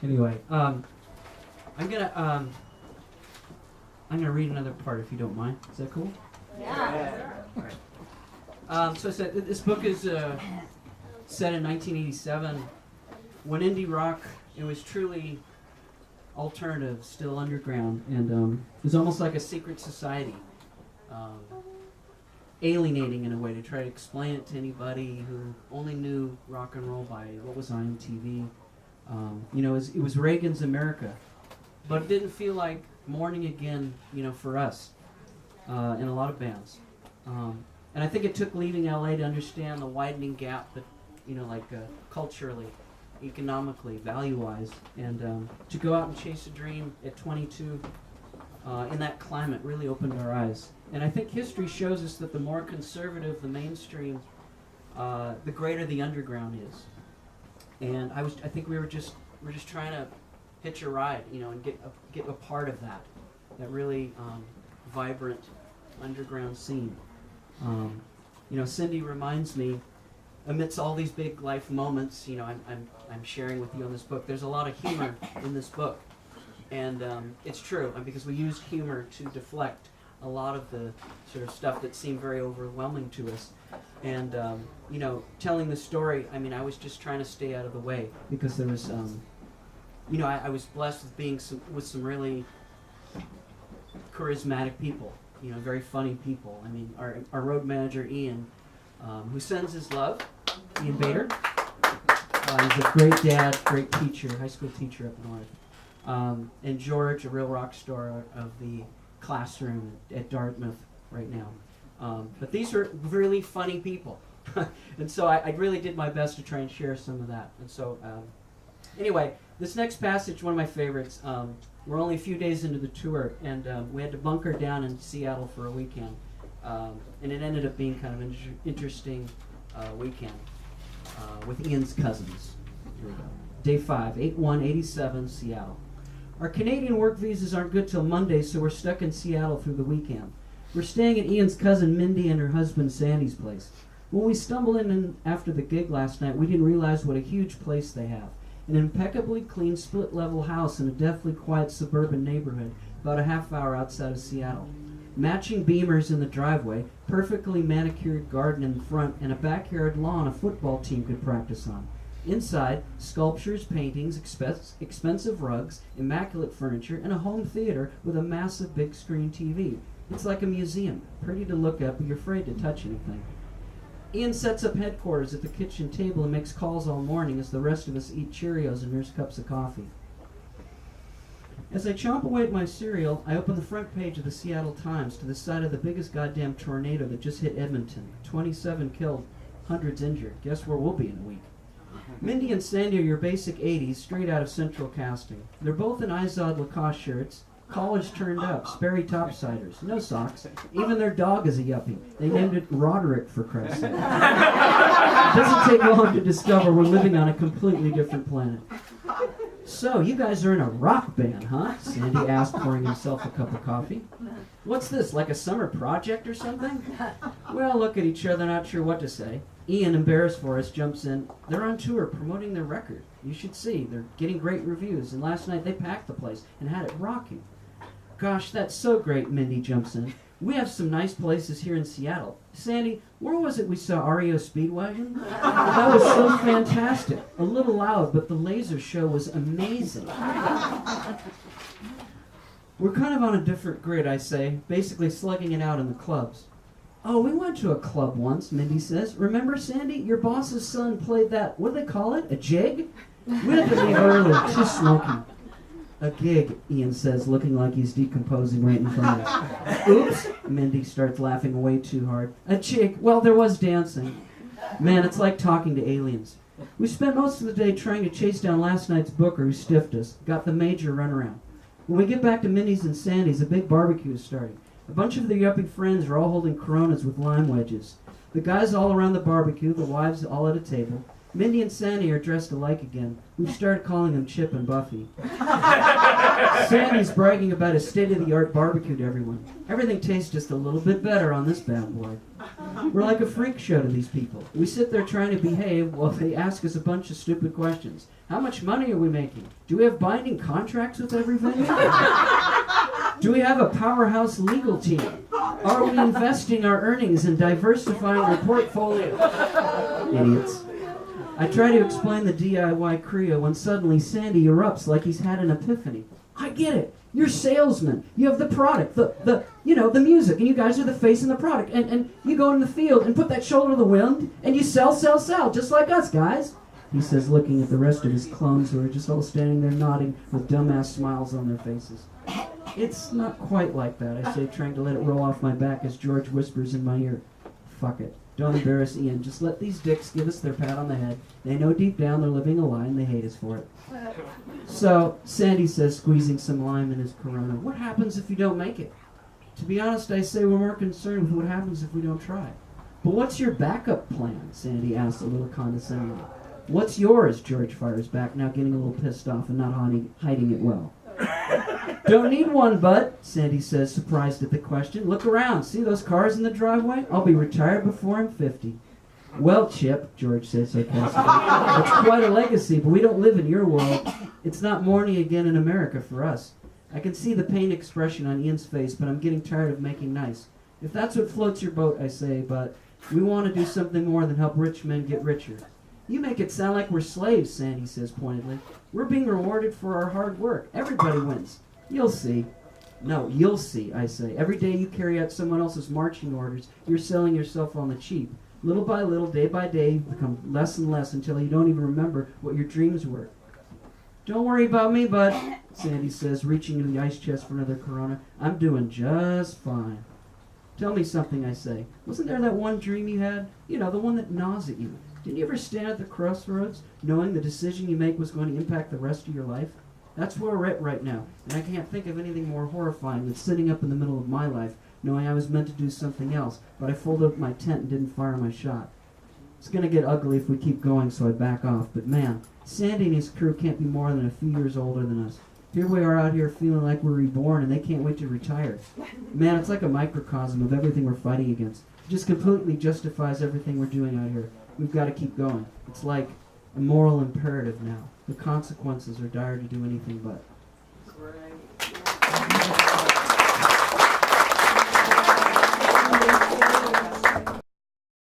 Anyway, I'm gonna read another part if you don't mind. Is that cool? Yeah. All right. So I said this book is set in 1987 when indie rock, it was truly alternative, still underground, and it was almost like a secret society, alienating in a way to try to explain it to anybody who only knew rock and roll by what was on MTV. It was Reagan's America, but it didn't feel like Morning Again, for us, and a lot of bands. And I think it took leaving LA to understand the widening gap that, culturally, economically, value-wise, and to go out and chase a dream at 22 in that climate really opened our eyes. And I think history shows us that the more conservative the mainstream, the greater the underground is. And I think we're just trying to hitch a ride, and get a part of that really vibrant underground scene. Cindy reminds me, amidst all these big life moments, I'm sharing with you on this book, there's a lot of humor in this book. And it's true, because we used humor to deflect a lot of the sort of stuff that seemed very overwhelming to us. And, telling the story, I was just trying to stay out of the way, because there was, I was blessed with being with some really charismatic people, very funny people. Our road manager, Ian, who sends his love, Ian Bader. He's a great dad, great teacher, high school teacher up north. And George, a real rock star of the classroom at Dartmouth right now. But these are really funny people. And so I really did my best to try and share some of that. And so, anyway, this next passage, one of my favorites, we're only a few days into the tour, and we had to bunker down in Seattle for a weekend. And it ended up being kind of an interesting weekend with Ian's cousins. Here we go. Day 5, 8/1/87, Seattle. Our Canadian work visas aren't good till Monday, so we're stuck in Seattle through the weekend. We're staying at Ian's cousin Mindy and her husband Sandy's place. When we stumbled in after the gig last night, we didn't realize what a huge place they have. An impeccably clean split-level house in a deathly quiet suburban neighborhood about a half hour outside of Seattle. Matching Beamers in the driveway, perfectly manicured garden in the front, and a backyard lawn a football team could practice on. Inside, sculptures, paintings, expensive rugs, immaculate furniture, and a home theater with a massive big screen TV. It's like a museum, pretty to look at, but you're afraid to touch anything. Ian sets up headquarters at the kitchen table and makes calls all morning as the rest of us eat Cheerios and nurse cups of coffee. As I chomp away at my cereal, I open the front page of the Seattle Times to the side of the biggest goddamn tornado that just hit Edmonton. 27 killed, hundreds injured. Guess where we'll be in a week. Mindy and Sandy are your basic 80s, straight out of Central Casting. They're both in Izod Lacoste shirts, collars turned up, Sperry topsiders, no socks. Even their dog is a yuppie. They named it Roderick, for Christ's sake. It doesn't take long to discover we're living on a completely different planet. So, you guys are in a rock band, huh? Sandy asked, pouring himself a cup of coffee. What's this, like a summer project or something? Well, look at each other, not sure what to say. Ian, embarrassed for us, jumps in. They're on tour promoting their record. You should see. They're getting great reviews, and last night they packed the place and had it rocking. Gosh, that's so great, Mindy jumps in. We have some nice places here in Seattle. Sandy, where was it we saw REO Speedwagon? That was so fantastic. A little loud, but the laser show was amazing. We're kind of on a different grid, I say, basically slugging it out in the clubs. Oh, we went to a club once, Mindy says. Remember, Sandy? Your boss's son played that, what do they call it, a jig? We had to leave early, too smoky. A gig, Ian says, looking like he's decomposing right in front of us. Oops, Mindy starts laughing way too hard. A jig, well, there was dancing. Man, it's like talking to aliens. We spent most of the day trying to chase down last night's booker who stiffed us, got the major runaround. When we get back to Mindy's and Sandy's, a big barbecue is starting. A bunch of their yuppie friends are all holding Coronas with lime wedges. The guys all around the barbecue, the wives all at a table. Mindy and Sandy are dressed alike again. We've started calling them Chip and Buffy. Sandy's bragging about his state-of-the-art barbecue to everyone. Everything tastes just a little bit better on this bad boy. We're like a freak show to these people. We sit there trying to behave while they ask us a bunch of stupid questions. How much money are we making? Do we have binding contracts with every venue? Do we have a powerhouse legal team? Are we investing our earnings and diversifying our portfolio? Idiots. I try to explain the DIY Creo when suddenly Sandy erupts like he's had an epiphany. I get it. You're salesmen. You have the product, the music, and you guys are the face and the product. And you go in the field and put that shoulder to the wind, and you sell, just like us, guys. He says, looking at the rest of his clones who are just all standing there nodding with dumbass smiles on their faces. It's not quite like that, I say, trying to let it roll off my back as George whispers in my ear. Fuck it. Don't embarrass Ian. Just let these dicks give us their pat on the head. They know deep down they're living a lie and they hate us for it. So, Sandy says, squeezing some lime in his Corona, what happens if you don't make it? To be honest, I say we're more concerned with what happens if we don't try. But what's your backup plan? Sandy asks a little condescendingly. What's yours? George fires back, now getting a little pissed off and not hiding it well. Don't need one, bud, Sandy says, surprised at the question. Look around. See those cars in the driveway? I'll be retired before I'm 50. Well, Chip, George says sarcastically, it's quite a legacy, but we don't live in your world. It's not morning again in America for us. I can see the pained expression on Ian's face, but I'm getting tired of making nice. If that's what floats your boat, I say, but we want to do something more than help rich men get richer. You make it sound like we're slaves, Sandy says pointedly. We're being rewarded for our hard work. Everybody wins. You'll see. No, you'll see, I say. Every day you carry out someone else's marching orders, you're selling yourself on the cheap. Little by little, day by day, you become less and less until you don't even remember what your dreams were. Don't worry about me, bud, Sandy says, reaching into the ice chest for another Corona. I'm doing just fine. Tell me something, I say. Wasn't there that one dream you had? You know, the one that gnaws at you. Didn't you ever stand at the crossroads, knowing the decision you make was going to impact the rest of your life? That's where we're at right now, and I can't think of anything more horrifying than sitting up in the middle of my life, knowing I was meant to do something else, but I folded up my tent and didn't fire my shot. It's going to get ugly if we keep going, so I back off, but man, Sandy and his crew can't be more than a few years older than us. Here we are out here feeling like we're reborn, and they can't wait to retire. Man, it's like a microcosm of everything we're fighting against. It just completely justifies everything we're doing out here. We've got to keep going. It's like a moral imperative now. The consequences are dire to do anything but.